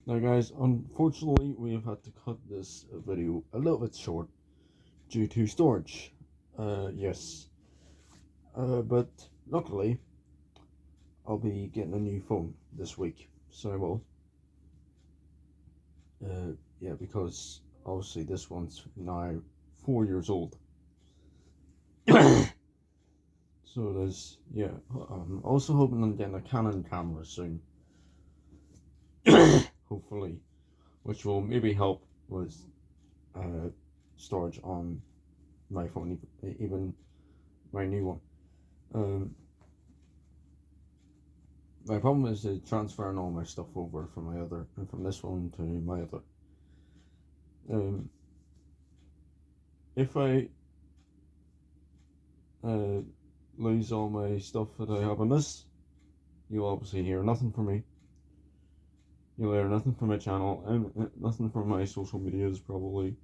Now guys, unfortunately we have had to cut this video a little bit short due to storage. Yes. But luckily I'll be getting a new phone this week, so I will. Yeah, because obviously this one's now 4 years old. So there's, yeah, I'm also hoping I'm getting a Canon camera soon. Hopefully, which will maybe help with storage on my phone, even my new one. My problem is transferring all my stuff over from this one to my other. If I lose all my stuff that I have on this, you'll obviously hear nothing from me. You'll hear nothing from my channel and nothing from my social medias probably.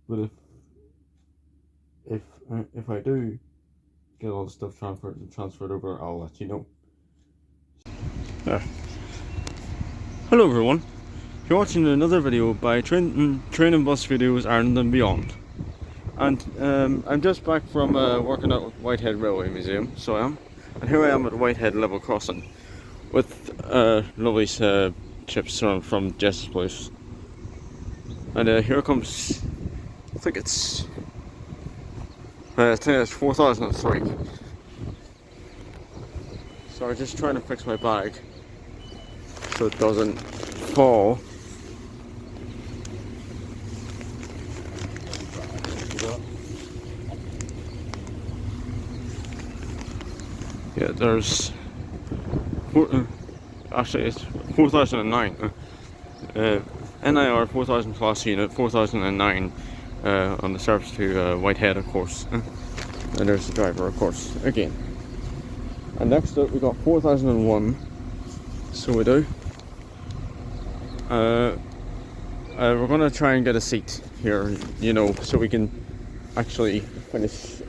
But if I do get all the stuff transferred over, I'll let you know. Hello everyone. You're watching another video by Train and Bus Videos Ireland and Beyond. And I'm just back from working at Whitehead Railway Museum, so I am. And here I am at Whitehead Level Crossing with lovely chips from Jess's place. And here comes, I think it's 4003. So I'm just trying to fix my bag so it doesn't fall. Yeah, there's actually it's 4009 NIR 4000 class unit 4009 on the service to Whitehead, of course. And there's the driver, of course, again. And next up we got 4001. So we do. We're gonna try and get a seat here, you know, so we can actually finish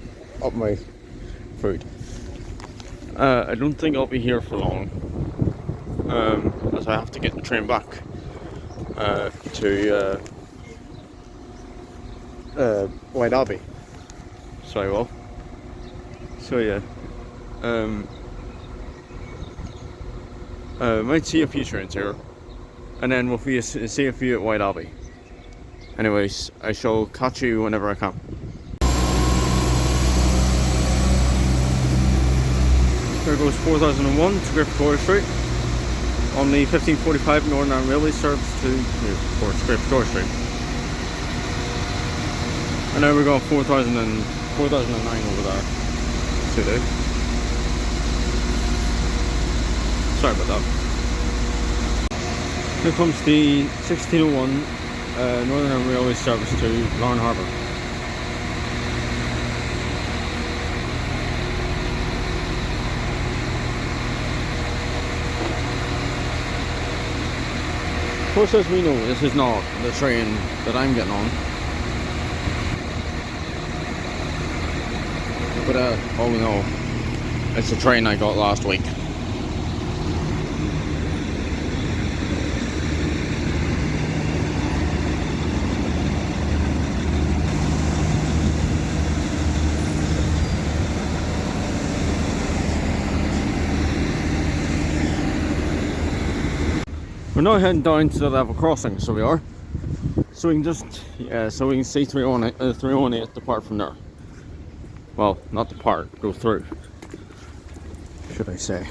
up my food. I don't think I'll be here for long, as I have to get the train back to White Abbey. So I will. So yeah, might see a few trains here, and then we'll see a few at White Abbey. Anyways, I shall catch you whenever I can. There goes 4001 to Great Victoria Street on the 1545 Northern Ireland Railway service to Great Victoria Street. And now we're going 4009 over there. Today. Sorry about that. Here comes the 1601 Northern Ireland Railway service to Larne Harbour. Of course, as we know, this is not the train that I'm getting on. But all we know, it's the train I got last week. We're now heading down to the level crossing, so we are. So we can just, so we can see 318 depart from there. Well, not depart, go through, should I say.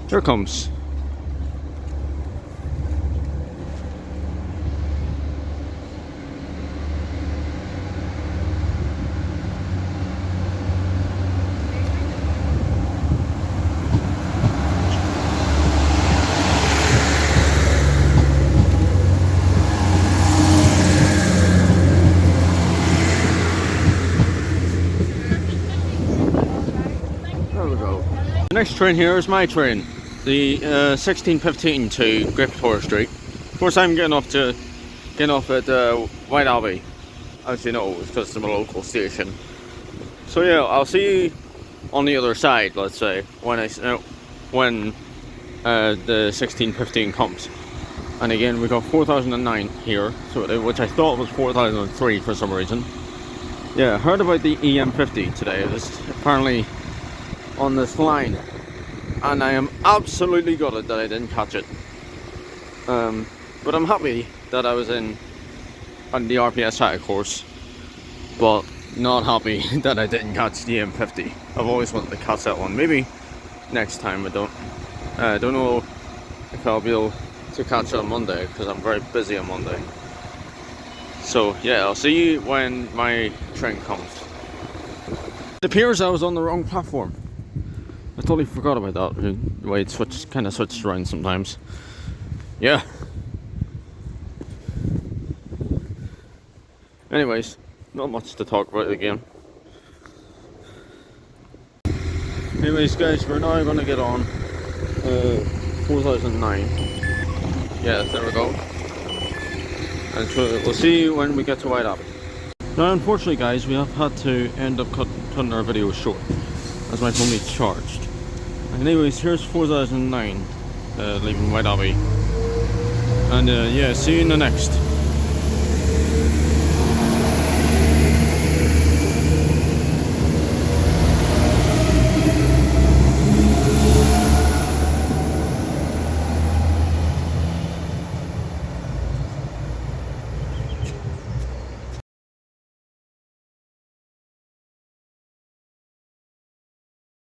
Here it comes. The next train here is my train, the 1615 to Great Victoria Street. First time getting off at White Abbey, as you know, it's because it's my local station. So yeah, I'll see you on the other side. Let's say when the 1615 comes. And again, we got 4009 here, so which I thought was 4003 for some reason. Yeah, heard about the EM50 today. It was apparently on this line, and I am absolutely gutted that I didn't catch it. But I'm happy that I was on the RPS high course, but not happy that I didn't catch the EM50. I've always wanted to catch that one. Maybe next time. I don't know if I'll be able to catch it on Monday because I'm very busy on Monday. So yeah, I'll see you when my train comes. It appears I was on the wrong platform. I totally forgot about that. The way it kind of switched around sometimes. Yeah. Anyways, not much to talk about again. Anyways, guys, we're now going to get on 4009. Yeah, there we go. And so we'll see you when we get to White Abbey. Now, unfortunately, guys, we have had to end up cutting our video short as my phone needs charged. Anyways, here's 4009 leaving White Abbey. And yeah, see you in the next.